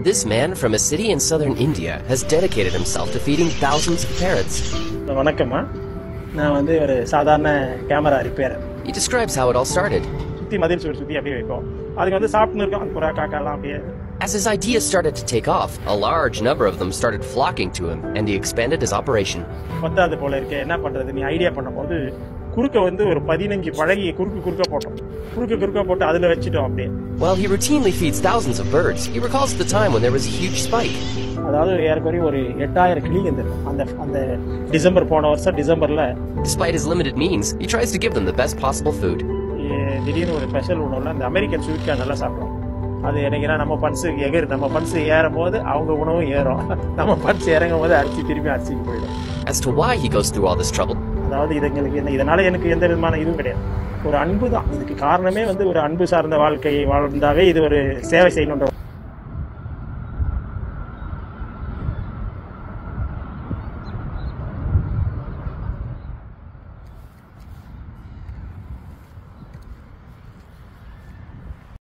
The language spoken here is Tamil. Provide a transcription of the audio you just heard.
This man from a city in southern India has dedicated himself to feeding thousands of parrots. வணக்கம்மா, நான் ஒரு சாதாரண camera repairer. He describes how it all started. சுத்தி மதில் சுவர் சுத்தி அப்படியே வைப்போம். அதுக்கு சாப்பிட்டு இருக்கோம், அந்த புறா காக்காலாம் அப்படியே. As his idea started to take off, a large number of them started flocking to him, and he expanded his operation. பத்தாது போல இருக்கே, என்ன பண்றது? நீ ஐடியா பண்ணும்போது குறுக்க ஒரு 15 பழகிய குறுக்க போட்டோம். குறுக்க போட்டு அதுல வச்சிட்டோம் அப்படியே. While he routinely feeds thousands of birds, he recalls the time when there was a huge spike. அதாவது ஏறக்குறைய ஒரு 8000 கிளி இருந்தது அந்த டிசம்பர் போன வருஷம் டிசம்பர்ல. Despite his limited means, he tries to give them the best possible food. திடீர்னு ஒரு ஸ்பெஷல் உணவுல அந்த அமெரிக்கன் ஸ்வீட் கார்ன் நல்லா சாப்பிடுவோம். அது என்னன்னா நம்ம பன்ஸ் ஏறும் போது அவங்க உணவும் ஏறும், நம்ம பன்ஸ் இறங்கும் போது திரும்பி அரிசிக்கு போயிடும். As to why he goes through all this trouble, அதாவது இதனால எனக்கு எந்த விதமான இதுவும் கிடையாது, ஒரு அன்பு தான் இதுக்கு காரணமே. ஒரு அன்பு சார்ந்த வாழ்க்கையை வாழ்ந்தாவே இது ஒரு சேவை செய்யணுன்ற